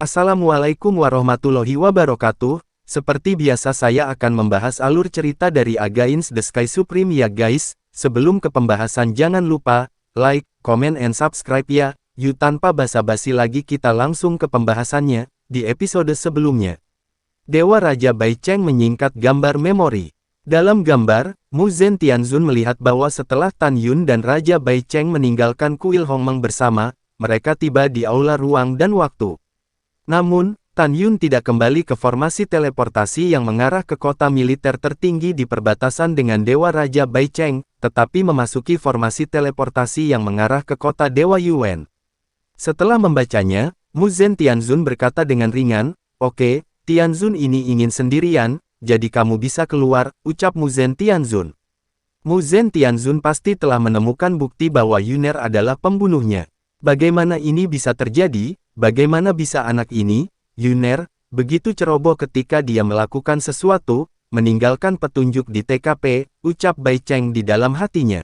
Assalamualaikum warahmatullahi wabarakatuh. Seperti biasa saya akan membahas alur cerita dari Against the Sky Supreme ya guys. Sebelum ke pembahasan jangan lupa, like, comment and subscribe ya. Yuk tanpa basa-basi lagi kita langsung ke pembahasannya, di episode sebelumnya. Dewa Raja Bai Cheng menyingkat gambar memori. Dalam gambar, Mu Zhen Tianzun melihat bahwa setelah Tan Yun dan Raja Bai Cheng meninggalkan kuil Hongmeng bersama, mereka tiba di aula ruang dan waktu. Namun, Tan Yun tidak kembali ke formasi teleportasi yang mengarah ke kota militer tertinggi di perbatasan dengan Dewa Raja Bai Cheng, tetapi memasuki formasi teleportasi yang mengarah ke kota Dewa Yuan. Setelah membacanya, Mu Zhen Tianzun berkata dengan ringan, "Oke, Tianzun ini ingin sendirian, jadi kamu bisa keluar," ucap Mu Zhen Tianzun. Mu Zhen Tianzun pasti telah menemukan bukti bahwa Yuner adalah pembunuhnya. Bagaimana ini bisa terjadi? Bagaimana bisa anak ini, Yuner, begitu ceroboh ketika dia melakukan sesuatu, meninggalkan petunjuk di TKP, ucap Bai Cheng di dalam hatinya.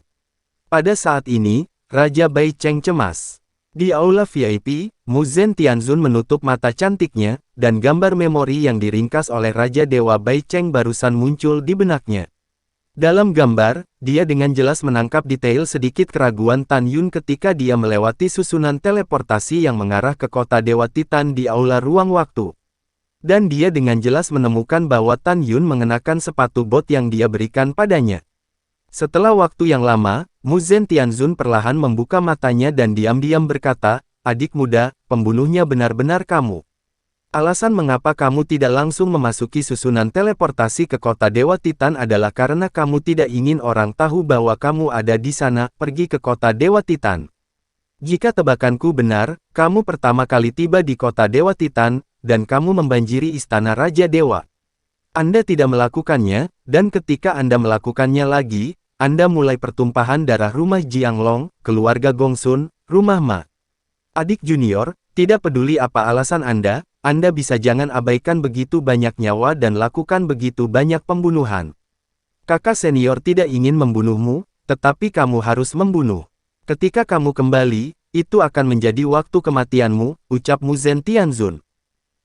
Pada saat ini, Raja Bai Cheng cemas. Di aula VIP, Mu Zhen Tianzun menutup mata cantiknya, dan gambar memori yang diringkas oleh Raja Dewa Bai Cheng barusan muncul di benaknya. Dalam gambar, dia dengan jelas menangkap detail sedikit keraguan Tan Yun ketika dia melewati susunan teleportasi yang mengarah ke kota Dewa Titan di aula ruang waktu. Dan dia dengan jelas menemukan bahwa Tan Yun mengenakan sepatu bot yang dia berikan padanya. Setelah waktu yang lama, Mu Zhen Tianzun perlahan membuka matanya dan diam-diam berkata, "Adik muda, pembunuhnya benar-benar kamu. Alasan mengapa kamu tidak langsung memasuki susunan teleportasi ke kota Dewa Titan adalah karena kamu tidak ingin orang tahu bahwa kamu ada di sana, pergi ke kota Dewa Titan. Jika tebakanku benar, kamu pertama kali tiba di kota Dewa Titan, dan kamu membanjiri istana Raja Dewa. Anda tidak melakukannya, dan ketika Anda melakukannya lagi, Anda mulai pertumpahan darah rumah Jianglong, keluarga Gongsun, rumah Ma. Adik junior, tidak peduli apa alasan Anda bisa jangan abaikan begitu banyak nyawa dan lakukan begitu banyak pembunuhan. Kakak senior tidak ingin membunuhmu, tetapi kamu harus membunuh. Ketika kamu kembali, itu akan menjadi waktu kematianmu, ucap Mu Zhen Tianzun.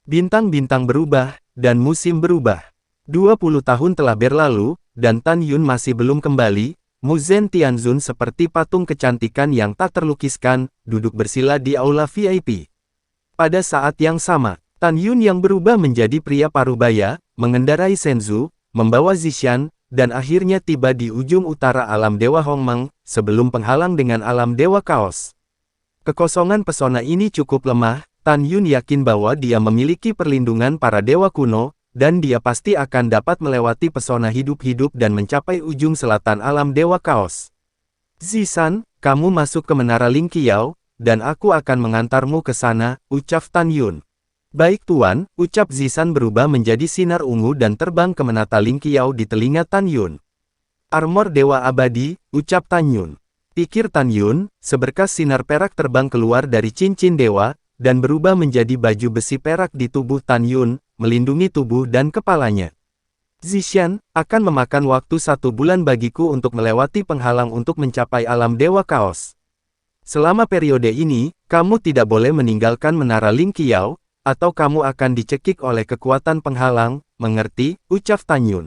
Bintang-bintang berubah, dan musim berubah. 20 tahun telah berlalu, dan Tan Yun masih belum kembali. Mu Zhen Tianzun seperti patung kecantikan yang tak terlukiskan, duduk bersila di aula VIP. Pada saat yang sama, Tan Yun yang berubah menjadi pria parubaya, mengendarai Shenzhou, membawa Zishan, dan akhirnya tiba di ujung utara alam Dewa Hongmeng, sebelum penghalang dengan alam Dewa Kaos. Kekosongan pesona ini cukup lemah, Tan Yun yakin bahwa dia memiliki perlindungan para dewa kuno, dan dia pasti akan dapat melewati pesona hidup-hidup dan mencapai ujung selatan alam Dewa Kaos. "Zishan, kamu masuk ke Menara Ling Qiao, dan aku akan mengantarmu ke sana," ucap Tan Yun. "Baik tuan," ucap Zishan berubah menjadi sinar ungu dan terbang ke menata Ling Qiao di telinga Tan Yun. "Armor Dewa Abadi," ucap Tan Yun. Pikir Tan Yun, seberkas sinar perak terbang keluar dari cincin dewa, dan berubah menjadi baju besi perak di tubuh Tan Yun, melindungi tubuh dan kepalanya. "Zishan, akan memakan waktu 1 bulan bagiku untuk melewati penghalang untuk mencapai alam Dewa Kaos. Selama periode ini, kamu tidak boleh meninggalkan Menara Ling Qiao, atau kamu akan dicekik oleh kekuatan penghalang, mengerti?" ucap Tan Yun.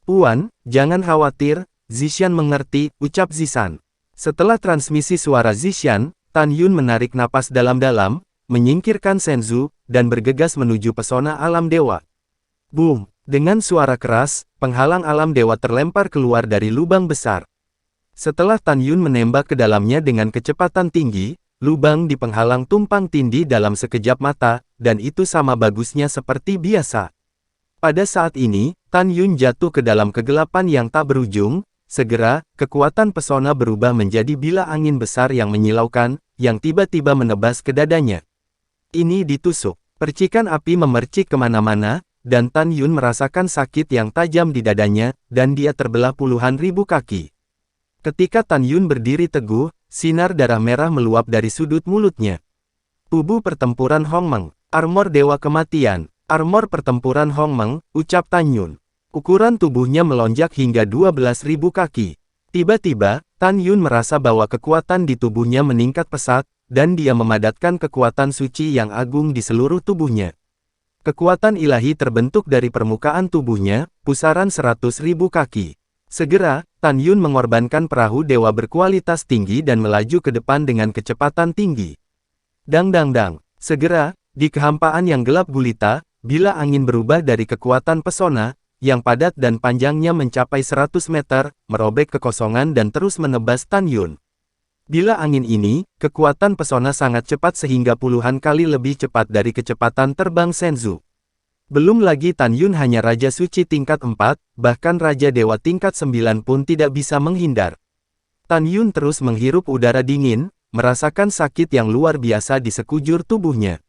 "Puan, jangan khawatir, Zishan mengerti," ucap Zishan. Setelah transmisi suara Zishan, Tan Yun menarik napas dalam-dalam, menyingkirkan Shenzhou, dan bergegas menuju pesona alam dewa. Boom! Dengan suara keras, penghalang alam dewa terlempar keluar dari lubang besar. Setelah Tan Yun menembak ke dalamnya dengan kecepatan tinggi, lubang di penghalang tumpang tindih dalam sekejap mata, dan itu sama bagusnya seperti biasa. Pada saat ini, Tan Yun jatuh ke dalam kegelapan yang tak berujung. Segera, kekuatan pesona berubah menjadi bila angin besar yang menyilaukan, yang tiba-tiba menebas ke dadanya. Ini ditusuk. Percikan api memercik kemana-mana, dan Tan Yun merasakan sakit yang tajam di dadanya, dan dia terbelah puluhan ribu kaki. Ketika Tan Yun berdiri teguh, sinar darah merah meluap dari sudut mulutnya. "Tubuh pertempuran Hongmeng, armor dewa kematian, armor pertempuran Hongmeng," ucap Tan Yun. Ukuran tubuhnya melonjak hingga 12.000 kaki. Tiba-tiba, Tan Yun merasa bahwa kekuatan di tubuhnya meningkat pesat, dan dia memadatkan kekuatan suci yang agung di seluruh tubuhnya. Kekuatan ilahi terbentuk dari permukaan tubuhnya, pusaran 100.000 kaki. Segera, Tan Yun mengorbankan perahu dewa berkualitas tinggi dan melaju ke depan dengan kecepatan tinggi. Dang dang dang. Segera, di kehampaan yang gelap gulita, bila angin berubah dari kekuatan pesona, yang padat dan panjangnya mencapai 100 meter, merobek kekosongan dan terus menebas Tan Yun. Bila angin ini, kekuatan pesona sangat cepat sehingga puluhan kali lebih cepat dari kecepatan terbang Senzu. Belum lagi Tan Yun hanya Raja Suci tingkat 4, bahkan Raja Dewa tingkat 9 pun tidak bisa menghindar. Tan Yun terus menghirup udara dingin, merasakan sakit yang luar biasa di sekujur tubuhnya.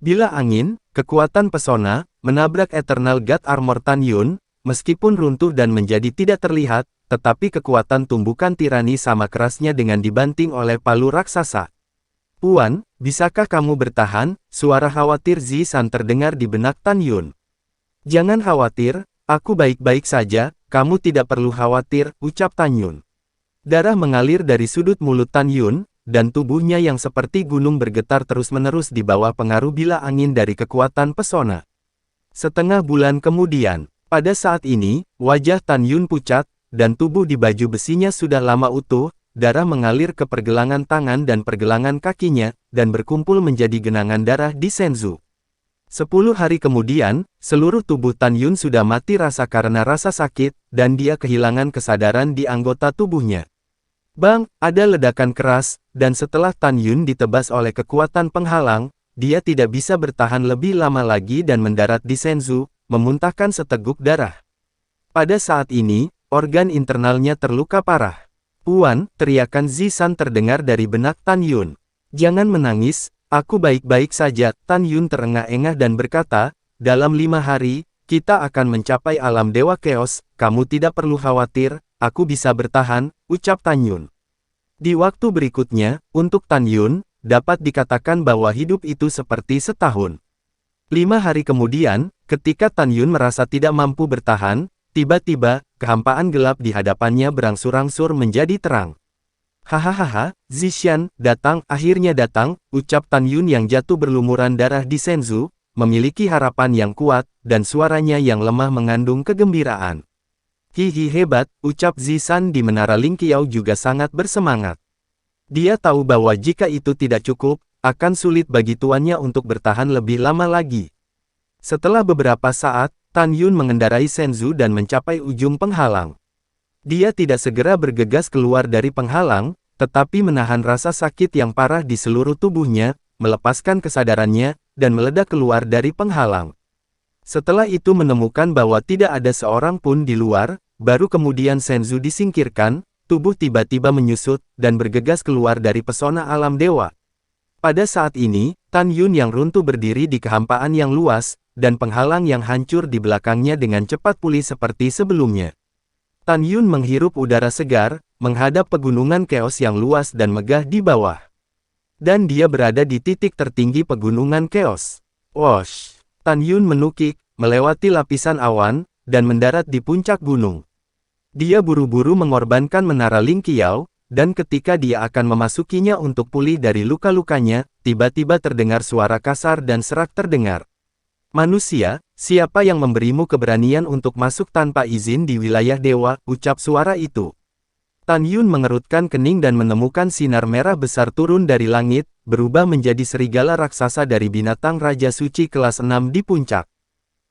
Bila angin, kekuatan pesona, menabrak Eternal God Armor Tan Yun, meskipun runtuh dan menjadi tidak terlihat, tetapi kekuatan tumbukan tirani sama kerasnya dengan dibanting oleh palu raksasa. Puan, bisakah kamu bertahan? Suara khawatir Zisan terdengar di benak Tan Yun. Jangan khawatir, aku baik-baik saja, kamu tidak perlu khawatir, ucap Tan Yun. Darah mengalir dari sudut mulut Tan Yun, dan tubuhnya yang seperti gunung bergetar terus-menerus di bawah pengaruh bila angin dari kekuatan pesona. Setengah bulan kemudian, pada saat ini, wajah Tan Yun pucat, dan tubuh di baju besinya sudah lama utuh, darah mengalir ke pergelangan tangan dan pergelangan kakinya, dan berkumpul menjadi genangan darah di Senzu. 10 hari kemudian, seluruh tubuh Tan Yun sudah mati rasa karena rasa sakit, dan dia kehilangan kesadaran di anggota tubuhnya. Bang, ada ledakan keras, dan setelah Tan Yun ditebas oleh kekuatan penghalang, dia tidak bisa bertahan lebih lama lagi dan mendarat di Senzu, memuntahkan seteguk darah. Pada saat ini, organ internalnya terluka parah. Puan, teriakan Zisan terdengar dari benak Tan Yun. Jangan menangis, aku baik-baik saja. Tan Yun terengah-engah dan berkata, dalam 5 hari, kita akan mencapai alam Dewa Chaos, kamu tidak perlu khawatir, aku bisa bertahan, ucap Tan Yun. Di waktu berikutnya, untuk Tan Yun, dapat dikatakan bahwa hidup itu seperti setahun. 5 hari kemudian, ketika Tan Yun merasa tidak mampu bertahan, tiba-tiba, kehampaan gelap di hadapannya berangsur-angsur menjadi terang. Hahaha, Zixian, datang, akhirnya datang, ucap Tan Yun yang jatuh berlumuran darah di Senzu, memiliki harapan yang kuat, dan suaranya yang lemah mengandung kegembiraan. Hihi hebat, ucap Zisan di Menara Lingqiao juga sangat bersemangat. Dia tahu bahwa jika itu tidak cukup, akan sulit bagi tuannya untuk bertahan lebih lama lagi. Setelah beberapa saat, Tan Yun mengendarai Senzu dan mencapai ujung penghalang. Dia tidak segera bergegas keluar dari penghalang, tetapi menahan rasa sakit yang parah di seluruh tubuhnya, melepaskan kesadarannya, dan meledak keluar dari penghalang. Setelah itu menemukan bahwa tidak ada seorang pun di luar, baru kemudian Senzu disingkirkan, tubuh tiba-tiba menyusut, dan bergegas keluar dari pesona alam dewa. Pada saat ini, Tan Yun yang runtuh berdiri di kehampaan yang luas, dan penghalang yang hancur di belakangnya dengan cepat pulih seperti sebelumnya. Tan Yun menghirup udara segar, menghadap pegunungan Chaos yang luas dan megah di bawah. Dan dia berada di titik tertinggi pegunungan Chaos. Wosh! Tan Yun menukik, melewati lapisan awan, dan mendarat di puncak gunung. Dia buru-buru mengorbankan Menara Lingqiao, dan ketika dia akan memasukinya untuk pulih dari luka-lukanya, tiba-tiba terdengar suara kasar dan serak terdengar. Manusia, siapa yang memberimu keberanian untuk masuk tanpa izin di wilayah dewa, ucap suara itu. Tan Yun mengerutkan kening dan menemukan sinar merah besar turun dari langit, berubah menjadi serigala raksasa dari binatang Raja Suci kelas 6 di puncak.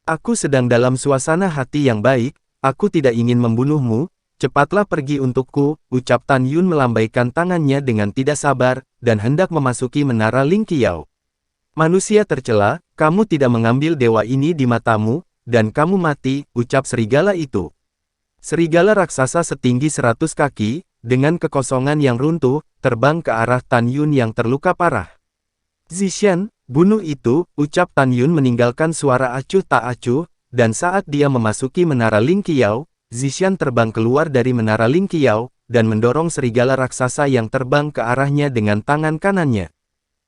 Aku sedang dalam suasana hati yang baik, aku tidak ingin membunuhmu, cepatlah pergi untukku, ucap Tan Yun melambaikan tangannya dengan tidak sabar, dan hendak memasuki Menara Lingqiao. Manusia tercela, kamu tidak mengambil dewa ini di matamu, dan kamu mati, ucap serigala itu. Serigala raksasa setinggi 100 kaki, dengan kekosongan yang runtuh, terbang ke arah Tan Yun yang terluka parah. Zixian, bunuh itu, ucap Tan Yun meninggalkan suara acuh tak acuh, dan saat dia memasuki Menara Lingqiao, Zixian terbang keluar dari Menara Lingqiao, dan mendorong serigala raksasa yang terbang ke arahnya dengan tangan kanannya.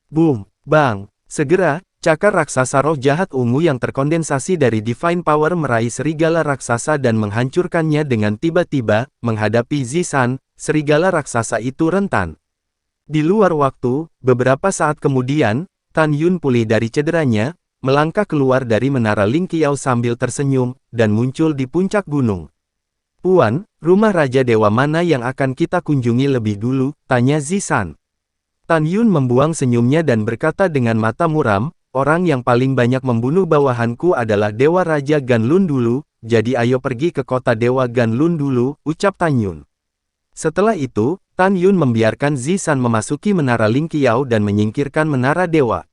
Boom! Bang! Segera, cakar raksasa roh jahat ungu yang terkondensasi dari Divine Power meraih serigala raksasa dan menghancurkannya dengan tiba-tiba, menghadapi Zisan, serigala raksasa itu rentan. Di luar waktu, beberapa saat kemudian, Tan Yun pulih dari cederanya, melangkah keluar dari menara Ling Qiao sambil tersenyum, dan muncul di puncak gunung. Puan, rumah Raja Dewa mana yang akan kita kunjungi lebih dulu? Tanya Zisan. Tan Yun membuang senyumnya dan berkata dengan mata muram, orang yang paling banyak membunuh bawahanku adalah Dewa Raja Ganlun dulu, jadi ayo pergi ke kota Dewa Ganlun dulu, ucap Tan Yun. Setelah itu, Tan Yun membiarkan Zisan memasuki menara Ling Qiao dan menyingkirkan menara dewa.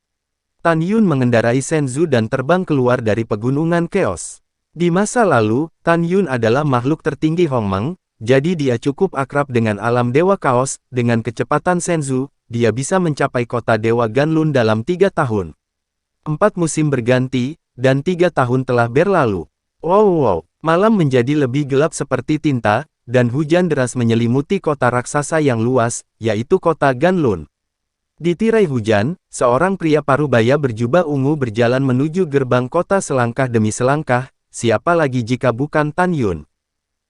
Tan Yun mengendarai Shenzhou dan terbang keluar dari pegunungan Chaos. Di masa lalu, Tan Yun adalah makhluk tertinggi Hongmeng, jadi dia cukup akrab dengan alam dewa Chaos. Dengan kecepatan Shenzhou, dia bisa mencapai kota dewa Ganlun dalam 3 tahun. 4 musim berganti, dan 3 tahun telah berlalu. Wow, malam menjadi lebih gelap seperti tinta, dan hujan deras menyelimuti kota raksasa yang luas, yaitu kota Ganlun. Di tirai hujan, seorang pria parubaya berjubah ungu berjalan menuju gerbang kota selangkah demi selangkah, siapa lagi jika bukan Tan Yun.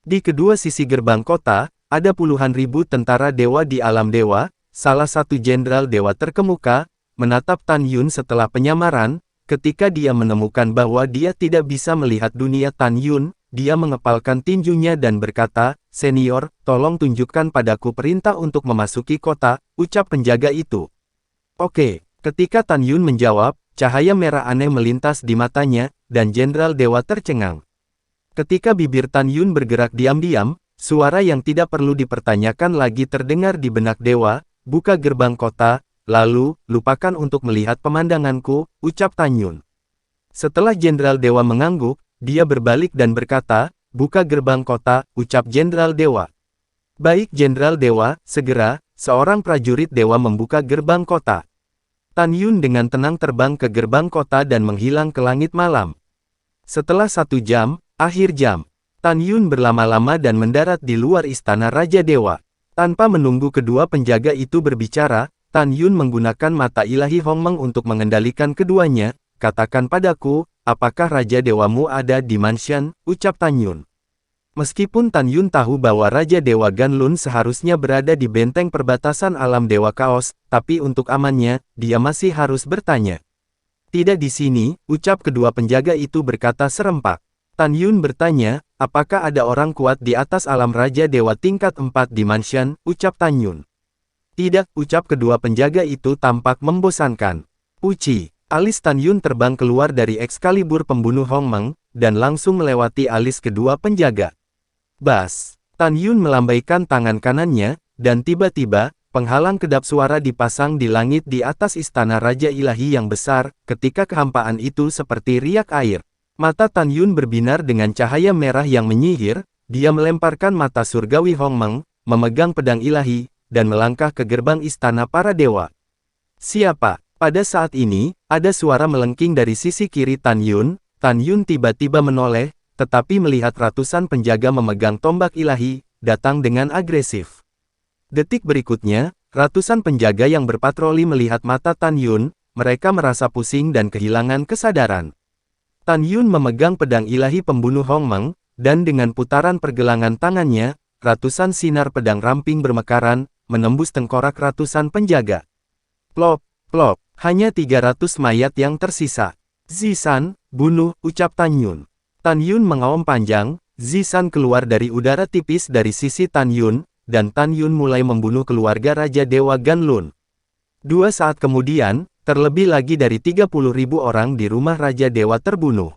Di kedua sisi gerbang kota, ada puluhan ribu tentara dewa di alam dewa, salah satu jenderal dewa terkemuka, menatap Tan Yun setelah penyamaran, ketika dia menemukan bahwa dia tidak bisa melihat dunia Tan Yun, dia mengepalkan tinjunya dan berkata, "Senior, tolong tunjukkan padaku perintah untuk memasuki kota," ucap penjaga itu. Oke, ketika Tan Yun menjawab, cahaya merah aneh melintas di matanya, dan Jenderal Dewa tercengang. Ketika bibir Tan Yun bergerak diam-diam, suara yang tidak perlu dipertanyakan lagi terdengar di benak Dewa, "Buka gerbang kota, lalu, lupakan untuk melihat pemandanganku," ucap Tan Yun. Setelah Jenderal Dewa mengangguk, dia berbalik dan berkata, "Buka gerbang kota," ucap Jenderal Dewa. "Baik Jenderal Dewa," segera, seorang prajurit dewa membuka gerbang kota. Tan Yun dengan tenang terbang ke gerbang kota dan menghilang ke langit malam. Setelah 1 jam, akhir jam, Tan Yun berlama-lama dan mendarat di luar istana Raja Dewa. Tanpa menunggu kedua penjaga itu berbicara, Tan Yun menggunakan mata ilahi Hongmeng untuk mengendalikan keduanya. "Katakan padaku, apakah Raja Dewamu ada di mansion?" ucap Tan Yun. Meskipun Tan Yun tahu bahwa Raja Dewa Ganlun seharusnya berada di benteng perbatasan alam Dewa Kaos, tapi untuk amannya, dia masih harus bertanya. "Tidak di sini," ucap kedua penjaga itu berkata serempak. Tan Yun bertanya, "Apakah ada orang kuat di atas alam Raja Dewa tingkat 4 di mansion?" ucap Tan Yun. "Tidak," ucap kedua penjaga itu tampak membosankan. Uci. Alis Tan Yun terbang keluar dari Excalibur pembunuh Hongmeng, dan langsung melewati alis kedua penjaga. Bas! Tan Yun melambaikan tangan kanannya, dan tiba-tiba, penghalang kedap suara dipasang di langit di atas istana Raja Ilahi yang besar, ketika kehampaan itu seperti riak air. Mata Tan Yun berbinar dengan cahaya merah yang menyihir, dia melemparkan mata surgawi Hongmeng, memegang pedang ilahi, dan melangkah ke gerbang istana para dewa. "Siapa?" Pada saat ini, ada suara melengking dari sisi kiri Tan Yun. Tan Yun tiba-tiba menoleh, tetapi melihat ratusan penjaga memegang tombak ilahi, datang dengan agresif. Detik berikutnya, ratusan penjaga yang berpatroli melihat mata Tan Yun, mereka merasa pusing dan kehilangan kesadaran. Tan Yun memegang pedang ilahi pembunuh Hongmeng, dan dengan putaran pergelangan tangannya, ratusan sinar pedang ramping bermekaran, menembus tengkorak ratusan penjaga. Plop, plop. Hanya 300 mayat yang tersisa. "Zisan, bunuh," ucap Tan Yun. Tan Yun mengaum panjang, Zisan keluar dari udara tipis dari sisi Tan Yun, dan Tan Yun mulai membunuh keluarga Raja Dewa Ganlun. 2 saat kemudian, terlebih lagi dari 30.000 orang di rumah Raja Dewa terbunuh.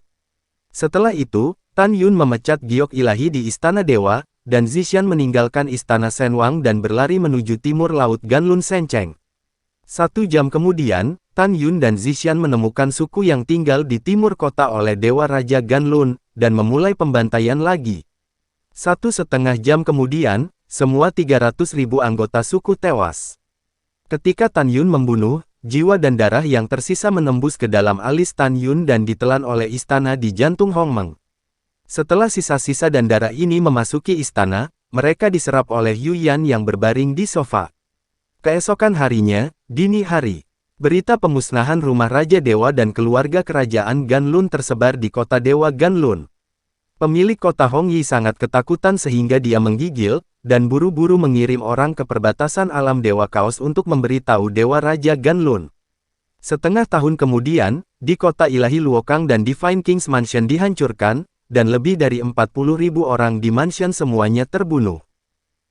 Setelah itu, Tan Yun memecat giok ilahi di Istana Dewa, dan Zixian meninggalkan Istana Shenwang dan berlari menuju timur laut Ganlun Sencheng. 1 jam kemudian, Tan Yun dan Zixian menemukan suku yang tinggal di timur kota oleh Dewa Raja Ganlun, dan memulai pembantaian lagi. 1,5 jam kemudian, semua 300.000 anggota suku tewas. Ketika Tan Yun membunuh, jiwa dan darah yang tersisa menembus ke dalam alis Tan Yun dan ditelan oleh istana di jantung Hongmeng. Setelah sisa-sisa dan darah ini memasuki istana, mereka diserap oleh Yu Yan yang berbaring di sofa. Keesokan harinya, dini hari, berita pemusnahan rumah Raja Dewa dan keluarga kerajaan Ganlun tersebar di kota Dewa Ganlun. Pemilik kota Hongyi sangat ketakutan sehingga dia menggigil, dan buru-buru mengirim orang ke perbatasan alam Dewa Kaos untuk memberitahu Dewa Raja Ganlun. Setengah tahun kemudian, di kota ilahi Luokang dan Divine King's Mansion dihancurkan, dan lebih dari 40.000 orang di mansion semuanya terbunuh.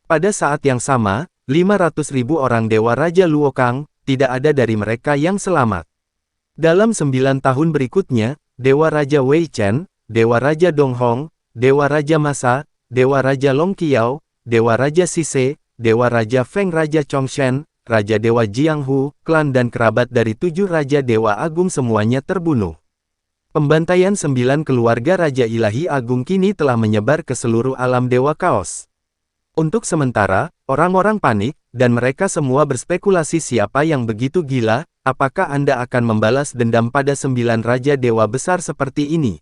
Pada saat yang sama, 500.000 orang Dewa Raja Luokang, tidak ada dari mereka yang selamat. Dalam 9 tahun berikutnya, Dewa Raja Wei Chen, Dewa Raja Donghong, Dewa Raja Masa, Dewa Raja Long Qiao, Dewa Raja Sise, Dewa Raja Feng Raja Chongshen, Raja Dewa Jianghu, klan dan kerabat dari 7 Raja Dewa Agung semuanya terbunuh. Pembantaian 9 keluarga Raja Ilahi Agung kini telah menyebar ke seluruh alam Dewa Kaos. Untuk sementara, orang-orang panik, dan mereka semua berspekulasi siapa yang begitu gila, apakah Anda akan membalas dendam pada 9 Raja Dewa besar seperti ini?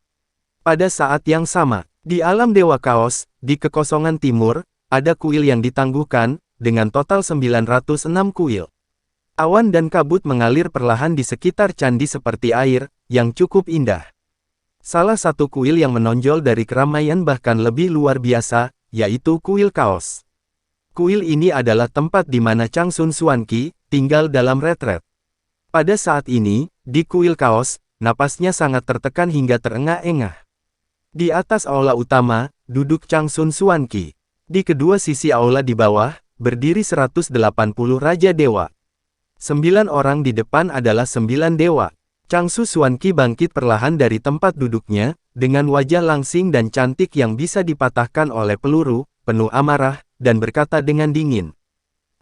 Pada saat yang sama, di alam Dewa Kaos, di kekosongan timur, ada kuil yang ditangguhkan, dengan total 906 kuil. Awan dan kabut mengalir perlahan di sekitar candi seperti air, yang cukup indah. Salah satu kuil yang menonjol dari keramaian bahkan lebih luar biasa, yaitu kuil Kaos. Kuil ini adalah tempat di mana Changsun Xuanqi tinggal dalam retret. Pada saat ini, di kuil Kaos, napasnya sangat tertekan hingga terengah-engah. Di atas aula utama, duduk Changsun Xuanqi. Di kedua sisi aula di bawah, berdiri 180 Raja Dewa. 9 orang di depan adalah 9 dewa. Changsun Xuanqi bangkit perlahan dari tempat duduknya, dengan wajah langsing dan cantik yang bisa dipatahkan oleh peluru, penuh amarah, dan berkata dengan dingin.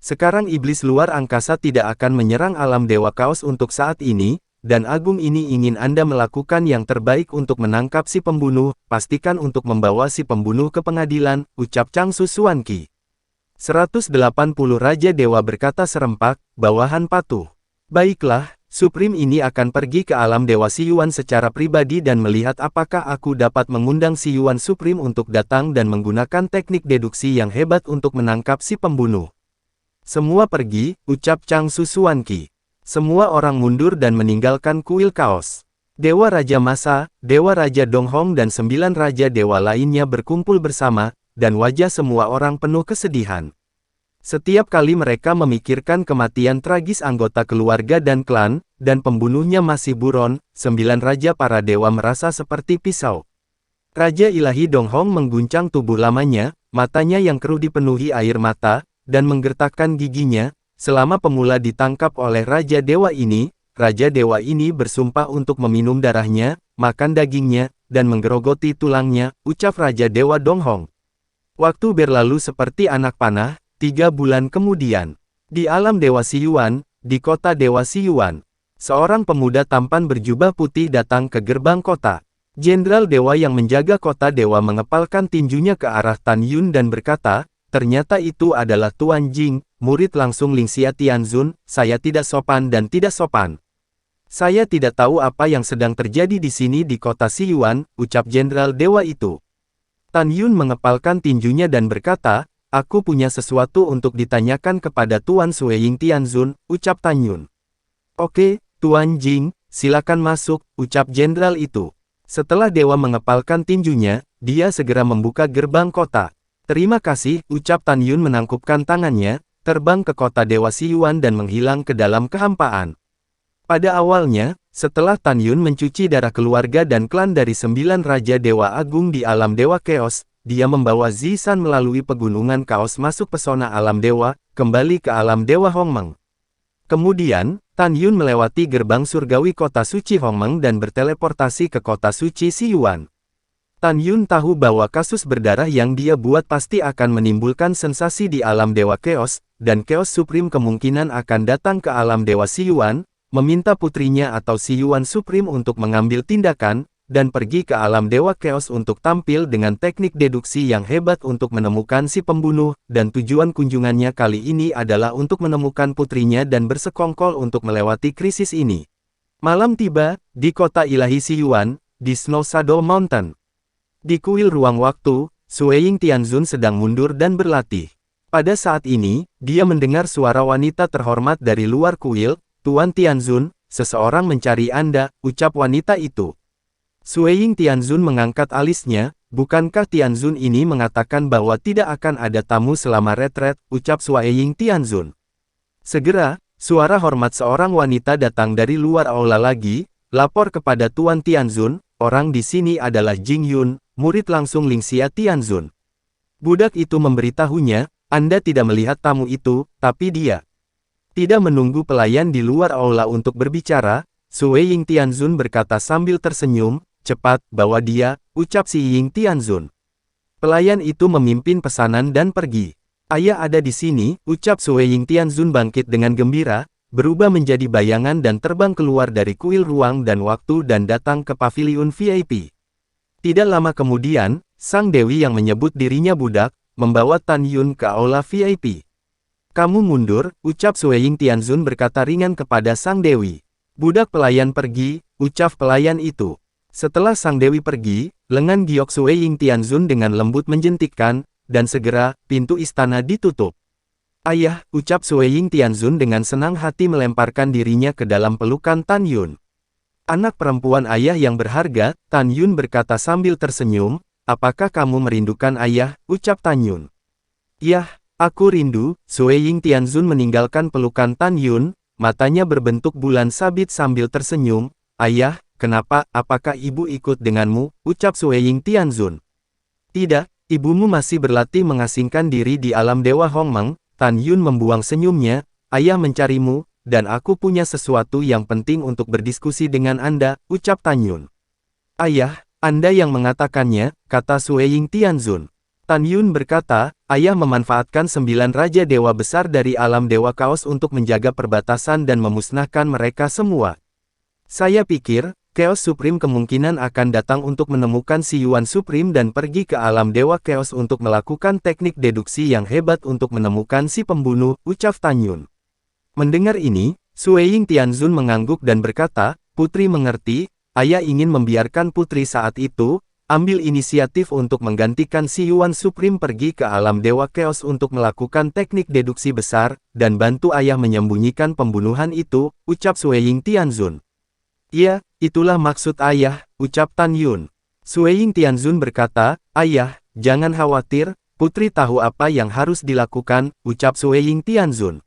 Sekarang iblis luar angkasa tidak akan menyerang alam Dewa Kaos untuk saat ini, dan Agung ini ingin Anda melakukan yang terbaik untuk menangkap si pembunuh, pastikan untuk membawa si pembunuh ke pengadilan, ucap Changsun Xuanqi. 180 Raja Dewa berkata serempak, bawahan patuh. Baiklah, Supreme ini akan pergi ke alam Dewa Siyuan secara pribadi dan melihat apakah aku dapat mengundang Siyuan Supreme untuk datang dan menggunakan teknik deduksi yang hebat untuk menangkap si pembunuh. Semua pergi, ucap Changsun Xuanqi. Semua orang mundur dan meninggalkan kuil Kaos. Dewa Raja Masa, Dewa Raja Donghong dan 9 Raja Dewa lainnya berkumpul bersama, dan wajah semua orang penuh kesedihan. Setiap kali mereka memikirkan kematian tragis anggota keluarga dan klan, dan pembunuhnya masih buron, 9 Raja para Dewa merasa seperti pisau. Raja Ilahi Donghong mengguncang tubuh lamanya, matanya yang keruh dipenuhi air mata, dan menggertakkan giginya. Selama pemula ditangkap oleh Raja Dewa ini bersumpah untuk meminum darahnya, makan dagingnya, dan menggerogoti tulangnya, ucap Raja Dewa Donghong. Waktu berlalu seperti anak panah, 3 bulan kemudian. Di alam Dewa Siyuan, di kota Dewa Siyuan, seorang pemuda tampan berjubah putih datang ke gerbang kota. Jenderal Dewa yang menjaga kota Dewa mengepalkan tinjunya ke arah Tan Yun dan berkata, ternyata itu adalah Tuan Jing, murid langsung Lingxia Tianzun, saya tidak sopan dan tidak sopan. Saya tidak tahu apa yang sedang terjadi di sini di kota Siyuan, ucap Jenderal Dewa itu. Tan Yun mengepalkan tinjunya dan berkata, aku punya sesuatu untuk ditanyakan kepada Tuan Sueying Tianzun, ucap Tan Yun. Oke, Tuan Jing, silakan masuk, ucap Jenderal itu. Setelah Dewa mengepalkan tinjunya, dia segera membuka gerbang kota. Terima kasih, ucap Tan Yun menangkupkan tangannya, terbang ke kota Dewa Siyuan dan menghilang ke dalam kehampaan. Pada awalnya, setelah Tan Yun mencuci darah keluarga dan klan dari 9 Raja Dewa Agung di alam Dewa Chaos, dia membawa Zisan melalui pegunungan Kaos masuk pesona alam Dewa, kembali ke alam Dewa Hongmeng. Kemudian, Tan Yun melewati gerbang surgawi kota suci Hongmeng dan berteleportasi ke kota suci Siyuan. Tan Yun tahu bahwa kasus berdarah yang dia buat pasti akan menimbulkan sensasi di alam Dewa Chaos, dan Chaos Supreme kemungkinan akan datang ke alam Dewa Siyuan, meminta putrinya atau Siyuan Supreme untuk mengambil tindakan, dan pergi ke alam Dewa Chaos untuk tampil dengan teknik deduksi yang hebat untuk menemukan si pembunuh, dan tujuan kunjungannya kali ini adalah untuk menemukan putrinya dan bersekongkol untuk melewati krisis ini. Malam tiba, di kota ilahi Siyuan, di Snow Shadow Mountain. Di kuil ruang waktu, Sueying Tianzun sedang mundur dan berlatih. Pada saat ini, dia mendengar suara wanita terhormat dari luar kuil, Tuan Tianzun, seseorang mencari Anda, ucap wanita itu. Sueying Tianzun mengangkat alisnya, bukankah Tianzun ini mengatakan bahwa tidak akan ada tamu selama retret, ucap Sueying Tianzun. Segera, suara hormat seorang wanita datang dari luar aula lagi, lapor kepada Tuan Tianzun, orang di sini adalah Jing Yun, murid langsung Lingxia Tianzun. Budak itu memberitahunya, Anda tidak melihat tamu itu, tapi dia tidak menunggu pelayan di luar aula untuk berbicara. Sueying Tianzun berkata sambil tersenyum, cepat, bawa dia, ucap si Ying Tianzun. Pelayan itu memimpin pesanan dan pergi. Ayah ada di sini, ucap Sueying Tianzun bangkit dengan gembira, berubah menjadi bayangan dan terbang keluar dari kuil ruang dan waktu dan datang ke paviliun VIP. Tidak lama kemudian, sang dewi yang menyebut dirinya budak, membawa Tan Yun ke aula VIP. Kamu mundur, ucap Sueying Tianzun berkata ringan kepada sang dewi. Budak pelayan pergi, ucap pelayan itu. Setelah sang dewi pergi, lengan giok Sueying Tianzun dengan lembut menjentikkan, dan segera, pintu istana ditutup. Ayah, ucap Sueying Tianzun dengan senang hati melemparkan dirinya ke dalam pelukan Tan Yun. Anak perempuan ayah yang berharga, Tan Yun berkata sambil tersenyum, apakah kamu merindukan ayah, ucap Tan Yun. Yah, aku rindu, Sueying Tianzun meninggalkan pelukan Tan Yun, matanya berbentuk bulan sabit sambil tersenyum, ayah, kenapa, apakah ibu ikut denganmu, ucap Sueying Tianzun. Tidak, ibumu masih berlatih mengasingkan diri di alam Dewa Hongmeng. Tan Yun membuang senyumnya, ayah mencarimu, dan aku punya sesuatu yang penting untuk berdiskusi dengan Anda, ucap Tan Yun. Ayah, Anda yang mengatakannya, kata Sueying Tianzun. Tan Yun berkata, ayah memanfaatkan 9 Raja Dewa Besar dari alam Dewa Kaos untuk menjaga perbatasan dan memusnahkan mereka semua. Saya pikir, Chaos Supreme kemungkinan akan datang untuk menemukan si Yuan Supreme dan pergi ke alam Dewa Chaos untuk melakukan teknik deduksi yang hebat untuk menemukan si pembunuh, ucap Tan Yun. Mendengar ini, Sueying Tianzun mengangguk dan berkata, putri mengerti, ayah ingin membiarkan putri saat itu, ambil inisiatif untuk menggantikan si Yuan Supreme pergi ke alam Dewa Chaos untuk melakukan teknik deduksi besar, dan bantu ayah menyembunyikan pembunuhan itu, ucap Sueying Tianzun. Iya, itulah maksud ayah, ucap Tan Yun. Sueying Tianzun berkata, ayah, jangan khawatir, putri tahu apa yang harus dilakukan, ucap Sueying Tianzun.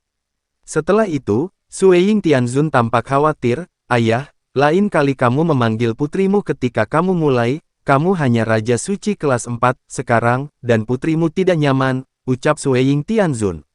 Setelah itu, Sueying Tianzun tampak khawatir, ayah, lain kali kamu memanggil putrimu ketika kamu mulai, kamu hanya Raja Suci kelas 4, sekarang, dan putrimu tidak nyaman, ucap Sueying Tianzun.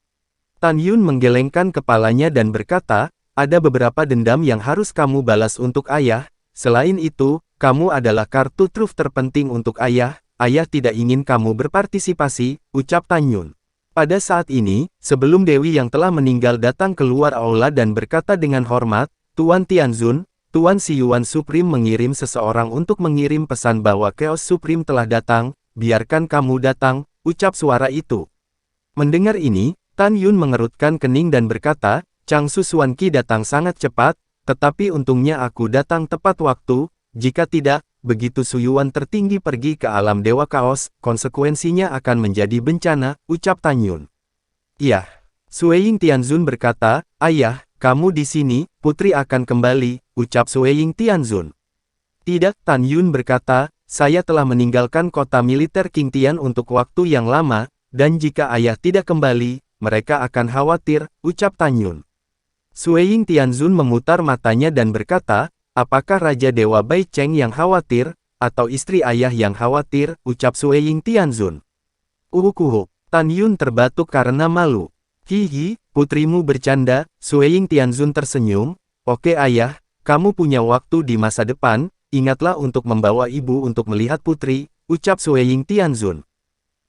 Tan Yun menggelengkan kepalanya dan berkata, ada beberapa dendam yang harus kamu balas untuk ayah, selain itu, kamu adalah kartu truf terpenting untuk ayah, ayah tidak ingin kamu berpartisipasi, ucap Tan Yun. Pada saat ini, sebelum Dewi yang telah meninggal datang keluar aula dan berkata dengan hormat, Tuan Tianzun, Tuan Si Yuan Supreme mengirim seseorang untuk mengirim pesan bahwa Chaos Supreme telah datang, biarkan kamu datang, ucap suara itu. Mendengar ini, Tan Yun mengerutkan kening dan berkata, Changsu Xuanqi datang sangat cepat, tetapi untungnya aku datang tepat waktu, jika tidak, begitu Su Yuan tertinggi pergi ke alam Dewa Kaos, konsekuensinya akan menjadi bencana, ucap Tan Yun. Iya. Sueying Tianzun berkata, ayah, kamu di sini, putri akan kembali, ucap Sueying Tianzun. Tidak, Tan Yun berkata, saya telah meninggalkan kota militer Qingtian untuk waktu yang lama, dan jika ayah tidak kembali, mereka akan khawatir, ucap Tan Yun. Sueying Tianzun memutar matanya dan berkata, apakah Raja Dewa Bai Cheng yang khawatir, atau istri ayah yang khawatir, ucap Sueying Tianzun. Uhuk. Tan Yun terbatuk karena malu. Hihi, putrimu bercanda, Sueying Tianzun tersenyum, oke ayah, kamu punya waktu di masa depan, ingatlah untuk membawa ibu untuk melihat putri, ucap Sueying Tianzun.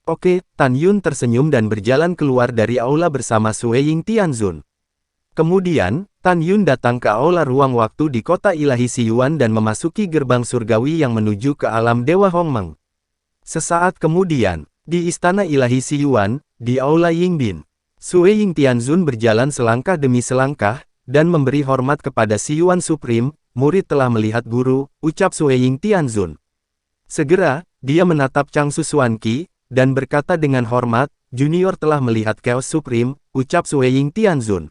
Oke, Tan Yun tersenyum dan berjalan keluar dari aula bersama Sueying Tianzun. Kemudian, Tan Yun datang ke aula ruang waktu di kota ilahi Siyuan dan memasuki gerbang surgawi yang menuju ke alam Dewa Hongmeng. Sesaat kemudian, di istana ilahi Siyuan, di aula Yingbin, Sueying Tianzun berjalan selangkah demi selangkah, dan memberi hormat kepada Si Yuan Supreme, murid telah melihat guru, ucap Sueying Tianzun. Segera, dia menatap Changsu Xuanqi, dan berkata dengan hormat, junior telah melihat Chaos Supreme, ucap Sueying Tianzun.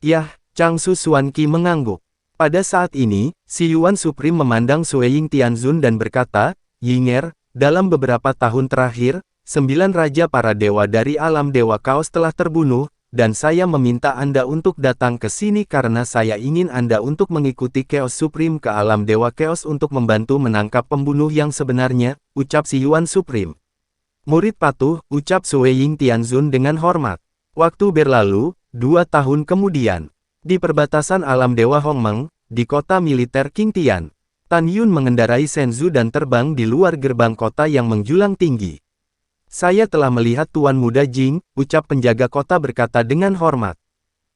Yah, Changsu Xuanqi mengangguk. Pada saat ini, Si Yuan Supreme memandang Sueying Tianzun dan berkata, Yinger, dalam beberapa tahun terakhir, 9 raja para dewa dari alam dewa kaos telah terbunuh, dan saya meminta Anda untuk datang ke sini karena saya ingin Anda untuk mengikuti Chaos Supreme ke alam dewa Chaos untuk membantu menangkap pembunuh yang sebenarnya, ucap si Yuan Supreme. Murid patuh, ucap Sui Ying Tianzun dengan hormat. Waktu berlalu, 2 tahun kemudian. Di perbatasan alam dewa Hongmeng, di kota militer Qingtian, Tan Yun mengendarai Shenzhou dan terbang di luar gerbang kota yang menjulang tinggi. Saya telah melihat Tuan Muda Jing, ucap penjaga kota berkata dengan hormat.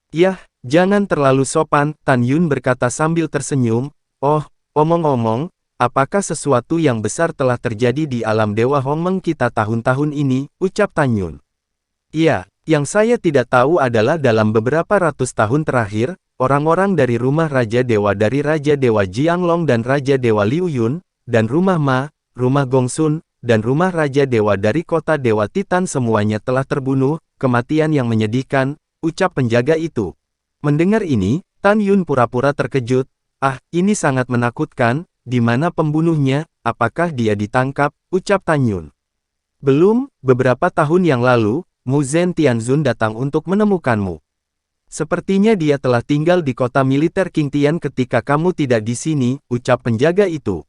Yah, jangan terlalu sopan, Tan Yun berkata sambil tersenyum. Oh, omong-omong, apakah sesuatu yang besar telah terjadi di alam dewa Hongmeng kita tahun-tahun ini, ucap Tan Yun. Iya, yang saya tidak tahu adalah dalam beberapa ratus tahun terakhir, orang-orang dari rumah Raja Dewa dari Raja Dewa Jianglong dan Raja Dewa Liu Yun, dan rumah Ma, rumah Gongsun, dan rumah Raja Dewa dari kota Dewa Titan semuanya telah terbunuh, kematian yang menyedihkan, ucap penjaga itu. Mendengar ini, Tan Yun pura-pura terkejut. Ah, ini sangat menakutkan, di mana pembunuhnya, apakah dia ditangkap, ucap Tan Yun. Belum, beberapa tahun yang lalu, Mu Zhen Tianzun datang untuk menemukanmu. Sepertinya dia telah tinggal di kota militer Qingtian ketika kamu tidak di sini, ucap penjaga itu.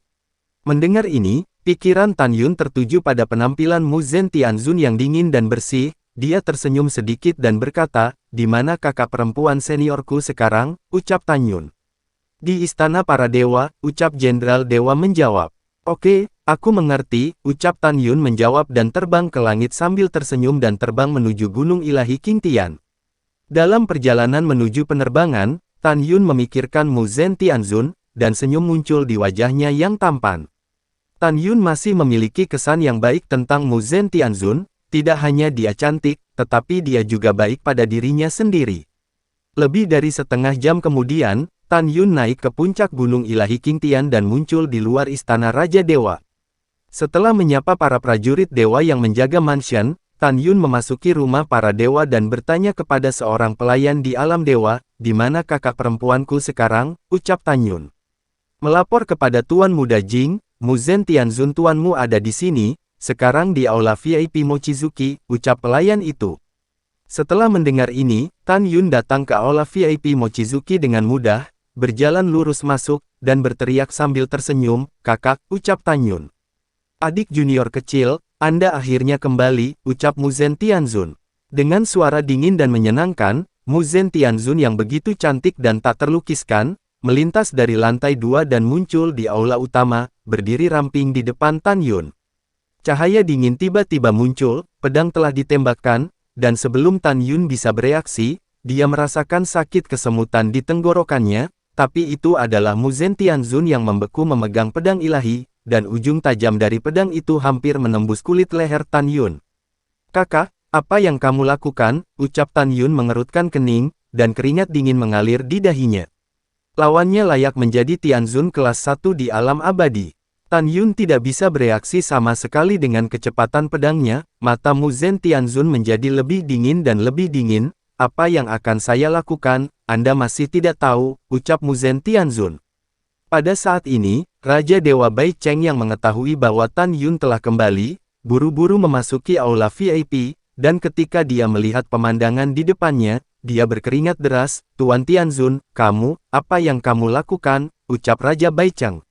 Mendengar ini, pikiran Tan Yun tertuju pada penampilan Mu Zhen Tianzun yang dingin dan bersih, dia tersenyum sedikit dan berkata, di mana kakak perempuan seniorku sekarang, ucap Tan Yun. Di istana para dewa, ucap Jenderal Dewa menjawab. Oke, aku mengerti, ucap Tan Yun menjawab dan terbang ke langit sambil tersenyum dan terbang menuju Gunung Ilahi Qingtian. Dalam perjalanan menuju penerbangan, Tan Yun memikirkan Mu Zhen Tianzun, dan senyum muncul di wajahnya yang tampan. Tan Yun masih memiliki kesan yang baik tentang Mu Zhen Tianzun, tidak hanya dia cantik, tetapi dia juga baik pada dirinya sendiri. Lebih dari setengah jam kemudian, Tan Yun naik ke puncak Gunung Ilahi Qingtian dan muncul di luar Istana Raja Dewa. Setelah menyapa para prajurit dewa yang menjaga mansion, Tan Yun memasuki rumah para dewa dan bertanya kepada seorang pelayan di alam dewa, di mana kakak perempuanku sekarang, ucap Tan Yun. Melapor kepada Tuan Muda Jing, Mu Zhen Tianzun tuanmu ada di sini, sekarang di aula VIP Mochizuki, ucap pelayan itu. Setelah mendengar ini, Tan Yun datang ke aula VIP Mochizuki dengan mudah, berjalan lurus masuk, dan berteriak sambil tersenyum, kakak, ucap Tan Yun. Adik junior kecil, Anda akhirnya kembali, ucap Mu Zhen Tianzun. Dengan suara dingin dan menyenangkan, Mu Zhen Tianzun yang begitu cantik dan tak terlukiskan, melintas dari lantai 2 dan muncul di aula utama, berdiri ramping di depan Tan Yun. Cahaya dingin tiba-tiba muncul, pedang telah ditembakkan, dan sebelum Tan Yun bisa bereaksi, dia merasakan sakit kesemutan di tenggorokannya, tapi itu adalah Mu Zhen Tianzun yang membeku memegang pedang ilahi, dan ujung tajam dari pedang itu hampir menembus kulit leher Tan Yun. Kakak, apa yang kamu lakukan, ucap Tan Yun mengerutkan kening, dan keringat dingin mengalir di dahinya. Lawannya layak menjadi Tianzun kelas 1 di alam abadi. Tan Yun tidak bisa bereaksi sama sekali dengan kecepatan pedangnya, mata Mu Zhen Tianzun menjadi lebih dingin dan lebih dingin. Apa yang akan saya lakukan, Anda masih tidak tahu, ucap Mu Zhen Tianzun. Pada saat ini, Raja Dewa Bai Cheng yang mengetahui bahwa Tan Yun telah kembali, buru-buru memasuki aula VIP, dan ketika dia melihat pemandangan di depannya, dia berkeringat deras. Tuan Tianzun, kamu, apa yang kamu lakukan, ucap Raja Bai Cheng.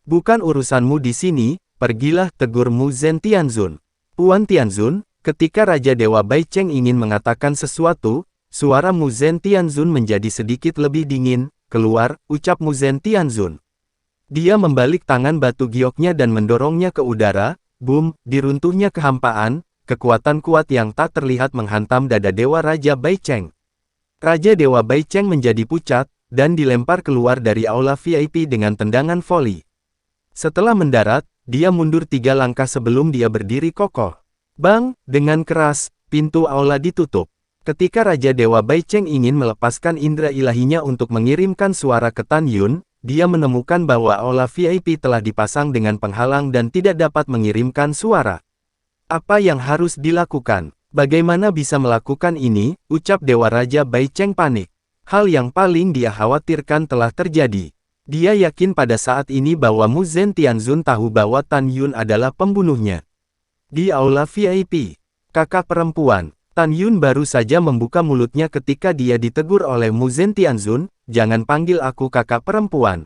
Bukan urusanmu di sini, pergilah, tegur Mu Zhen Tianzun. Tuan Tianzun, ketika Raja Dewa Bai Cheng ingin mengatakan sesuatu, suara Mu Zhen Tianzun menjadi sedikit lebih dingin. Keluar, ucap Mu Zhen Tianzun. Dia membalik tangan batu gioknya dan mendorongnya ke udara, boom, diruntuhnya kehampaan, kekuatan kuat yang tak terlihat menghantam dada Dewa Raja Bai Cheng. Raja Dewa Bai Cheng menjadi pucat, dan dilempar keluar dari aula VIP dengan tendangan voli. Setelah mendarat, dia mundur 3 langkah sebelum dia berdiri kokoh. Bang, dengan keras, pintu aula ditutup. Ketika Raja Dewa Bai Cheng ingin melepaskan indera ilahinya untuk mengirimkan suara ke Tan Yun, dia menemukan bahwa aula VIP telah dipasang dengan penghalang dan tidak dapat mengirimkan suara. Apa yang harus dilakukan? Bagaimana bisa melakukan ini, ucap Dewa Raja Bai Cheng panik. Hal yang paling dia khawatirkan telah terjadi. Dia yakin pada saat ini bahwa Mu Zhen Tianzun tahu bahwa Tan Yun adalah pembunuhnya. Di aula VIP, kakak perempuan, Tan Yun baru saja membuka mulutnya ketika dia ditegur oleh Mu Zhen Tianzun, "Jangan panggil aku kakak perempuan.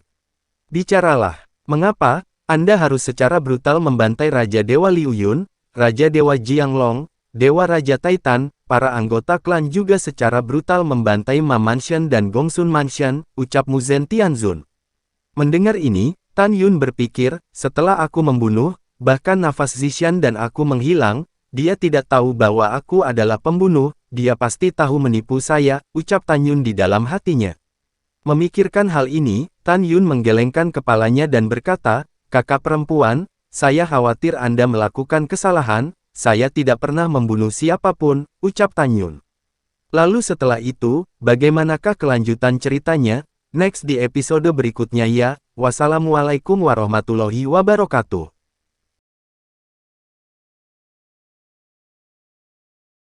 Bicaralah, mengapa Anda harus secara brutal membantai Raja Dewa Liu Yun, Raja Dewa Jianglong, Dewa Raja Titan, para anggota klan juga secara brutal membantai Ma Mansion dan Gongsun Mansion," ucap Mu Zhen Tianzun. Mendengar ini, Tan Yun berpikir, setelah aku membunuh, bahkan nafas Zishan dan aku menghilang, dia tidak tahu bahwa aku adalah pembunuh, dia pasti tahu menipu saya, ucap Tan Yun di dalam hatinya. Memikirkan hal ini, Tan Yun menggelengkan kepalanya dan berkata, "Kakak perempuan, saya khawatir Anda melakukan kesalahan, saya tidak pernah membunuh siapapun," ucap Tan Yun. Lalu setelah itu, bagaimanakah kelanjutan ceritanya? Next di episode berikutnya ya. Wassalamualaikum warahmatullahi wabarakatuh.